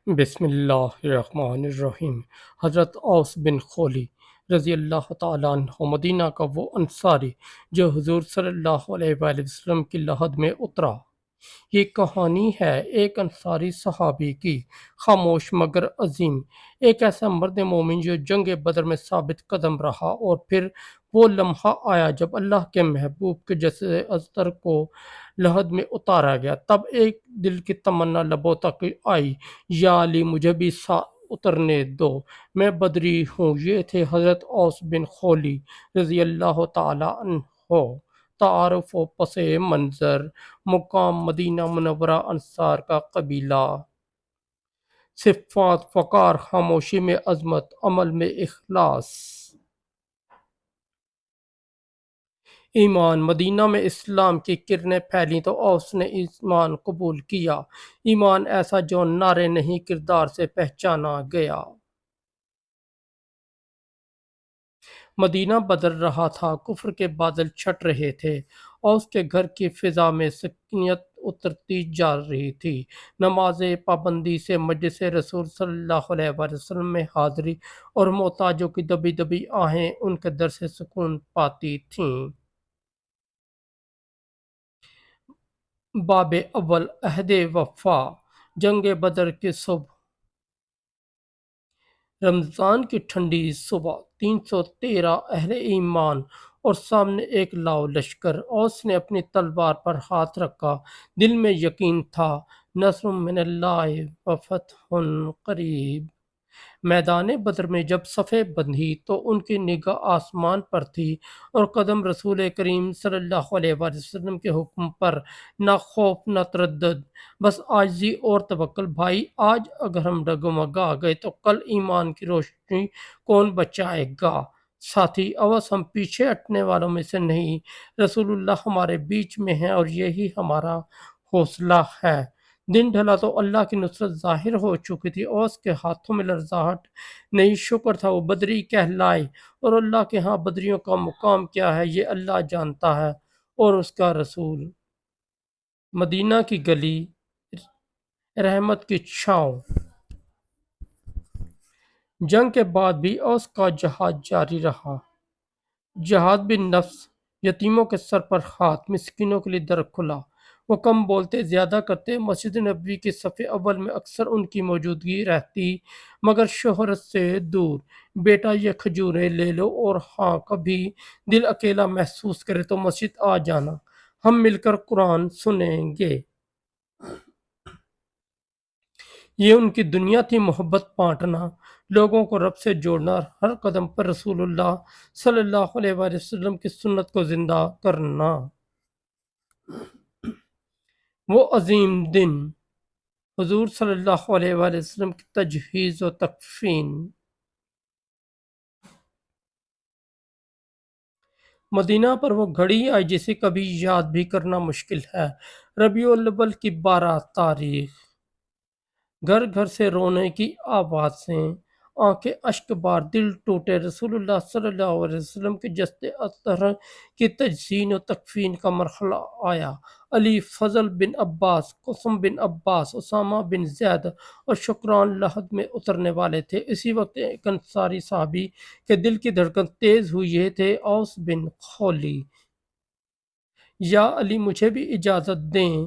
بسم اللہ الرحمن الرحیم۔ حضرت اوس بن خولی رضی اللہ تعالیٰ عنہ مدینہ کا وہ انصاری جو حضور صلی اللہ علیہ وآلہ وسلم کی لحد میں اترا۔ یہ کہانی ہے ایک انصاری صحابی کی، خاموش مگر عظیم، ایک ایسا مرد مومن جو جنگ بدر میں ثابت قدم رہا، اور پھر وہ لمحہ آیا جب اللہ کے محبوب کے جسد ازدر کو لحد میں اتارا گیا۔ تب ایک دل کی تمنا لبوں تک آئی، یا علی مجھے بھی اترنے دو، میں بدری ہوں۔ یہ تھے حضرت اوس بن خولی رضی اللہ تعالی عنہ۔ تعارف و پس منظر: مقام مدینہ منورہ، انصار کا قبیلہ۔ صفات: وقار، خاموشی میں عظمت، عمل میں اخلاص۔ ایمان: مدینہ میں اسلام کی کرنیں پھیلیں تو اوس نے ایمان قبول کیا، ایمان ایسا جو نعرے نہیں کردار سے پہچانا گیا۔ مدینہ بدل رہا تھا، کفر کے بادل چھٹ رہے تھے، اوس کے گھر کی فضا میں سکینت اترتی جا رہی تھی۔ نماز پابندی سے مجلس رسول صلی اللہ علیہ وآلہ وسلم میں حاضری اور محتاجوں کی دبی دبی آہیں ان کے در سے سکون پاتی تھیں۔ باب اول: عہد وفا۔ جنگ بدر کی صبح، رمضان کی ٹھنڈی صبح، 313 اہل ایمان اور سامنے ایک لاؤ لشکر۔ اوس نے اپنی تلوار پر ہاتھ رکھا، دل میں یقین تھا، نصر من اللہ و فتح قریب۔ میدان بدر میں جب صفیں بندھی تو ان کی نگاہ آسمان پر تھی، اور قدم رسول کریم صلی اللہ علیہ وآلہ وسلم کے حکم پر، نہ خوف نہ تردد، بس عاجزی اور توکل۔ بھائی، آج اگر ہم ڈگمگا گئے تو کل ایمان کی روشنی کون بچائے گا؟ ساتھی، اوس ہم پیچھے ہٹنے والوں میں سے نہیں، رسول اللہ ہمارے بیچ میں ہیں اور یہی ہمارا حوصلہ ہے۔ دن ڈھلا تو اللہ کی نصرت ظاہر ہو چکی تھی، اوس کے ہاتھوں میں لرزاہٹ نہیں، شکر تھا وہ بدری کہلائے، اور اللہ کے ہاں بدریوں کا مقام کیا ہے یہ اللہ جانتا ہے اور اس کا رسول۔ مدینہ کی گلی، رحمت کی چھاؤں۔ جنگ کے بعد بھی اوس کا جہاد جاری رہا، جہاد بن نفس، یتیموں کے سر پر ہاتھ، مسکینوں کے لیے در کھلا۔ وہ کم بولتے، زیادہ کرتے، مسجد نبوی کی صف اول میں اکثر ان کی موجودگی رہتی، مگر شہرت سے دور۔ بیٹا یہ کھجوریں لے لو، اور ہاں کبھی دل اکیلا محسوس کرے تو مسجد آ جانا، ہم مل کر قرآن سنیں گے۔ یہ ان کی دنیا تھی، محبت بانٹنا، لوگوں کو رب سے جوڑنا، اور ہر قدم پر رسول اللہ صلی اللہ علیہ وآلہ وسلم کی سنت کو زندہ کرنا۔ وہ عظیم دن، حضور صلی اللہ علیہ وآلہ وسلم کی تجہیز و تکفین۔ مدینہ پر وہ گھڑی آئی جسے کبھی یاد بھی کرنا مشکل ہے۔ ربیع الاول کی 12 تاریخ، گھر گھر سے رونے کی آوازیں، آنکھیں اشک بار، دل ٹوٹے۔ رسول اللہ صلی اللہ علیہ وسلم کے جسد اطہر کی تجسین و تکفین کا مرحلہ آیا۔ علی، فضل بن عباس، قاسم بن عباس، اسامہ بن زید اور شکران لحد میں اترنے والے تھے۔ اسی وقت ایک انصاری صحابی کے دل کی دھڑکن تیز ہوئی، یہ تھے اوس بن خولی۔ یا علی مجھے بھی اجازت دیں،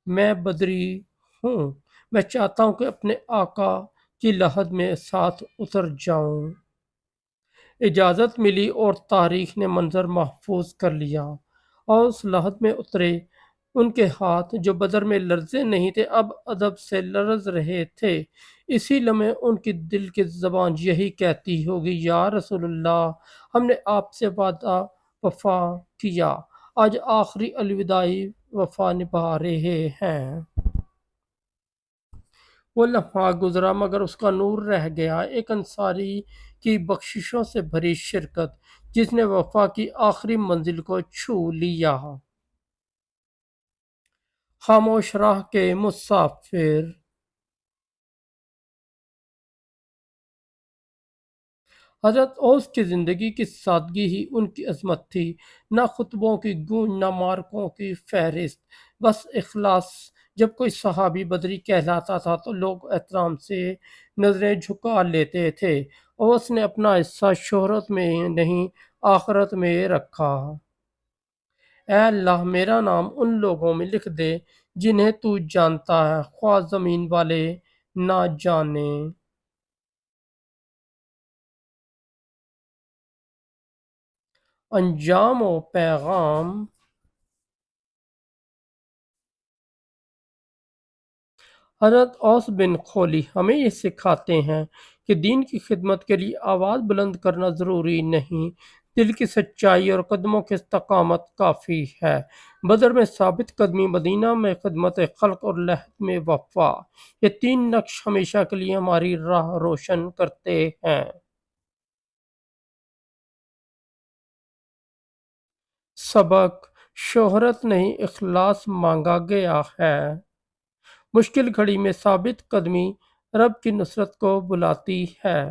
میں بدری ہوں، میں چاہتا ہوں کہ اپنے آقا کی لحد میں ساتھ اتر جاؤں۔ اجازت ملی اور تاریخ نے منظر محفوظ کر لیا۔ اوس لحد میں اترے، ان کے ہاتھ جو بدر میں لرزے نہیں تھے اب ادب سے لرز رہے تھے۔ اسی لمحے ان کی دل کی زبان یہی کہتی ہوگی، یا رسول اللہ، ہم نے آپ سے وعدہ وفا کیا، آج آخری الوداعی وفا نبھا رہے ہیں۔ وہ لمحہ گزرا مگر اس کا نور رہ گیا، ایک انصاری کی بخششوں سے بھری شرکت جس نے وفا کی آخری منزل کو چھو لیا۔ خاموش راہ کے مسافر، حضرت اوس کی زندگی کی سادگی ہی ان کی عظمت تھی، نہ خطبوں کی گونج، نہ مارکوں کی فہرست، بس اخلاص۔ جب کوئی صحابی بدری کہلاتا تھا تو لوگ احترام سے نظریں جھکا لیتے تھے، اور اس نے اپنا حصہ شہرت میں نہیں آخرت میں رکھا۔ اے اللہ، میرا نام ان لوگوں میں لکھ دے جنہیں تو جانتا ہے، خواہ زمین والے نہ جانیں۔ انجام و پیغام۔ حضرت اوس بن خولی ہمیں یہ سکھاتے ہیں کہ دین کی خدمت کے لیے آواز بلند کرنا ضروری نہیں، دل کی سچائی اور قدموں کی استقامت کافی ہے۔ بدر میں ثابت قدمی، مدینہ میں خدمت خلق اور لحد میں وفا، یہ تین نقش ہمیشہ کے لیے ہماری راہ روشن کرتے ہیں۔ سبق: شہرت نہیں، اخلاص مانگا گیا ہے۔ مشکل گھڑی میں ثابت قدمی رب کی نصرت کو بلاتی ہے۔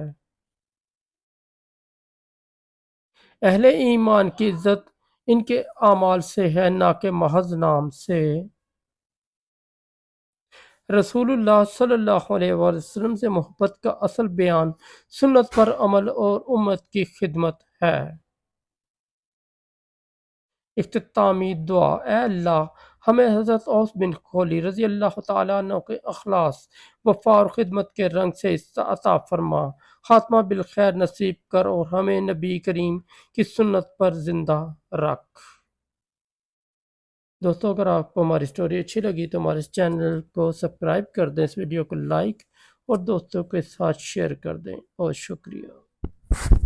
اہل ایمان کی عزت ان کے اعمال سے ہے، نہ کہ محض نام سے۔ رسول اللہ صلی اللہ علیہ وسلم سے محبت کا اصل بیان سنت پر عمل اور امت کی خدمت ہے۔ اختتامی دعا: اے اللہ، ہمیں حضرت اوس بن خولی رضی اللہ تعالیٰ عنہ کے اخلاص، وفا اور خدمت کے رنگ سے حصہ عطا فرما، خاتمہ بالخیر نصیب کر اور ہمیں نبی کریم کی سنت پر زندہ رکھ۔ دوستو، اگر آپ کو ہماری سٹوری اچھی لگی تو ہمارے اس چینل کو سبسکرائب کر دیں، اس ویڈیو کو لائک اور دوستوں کے ساتھ شیئر کر دیں۔ بہت شکریہ۔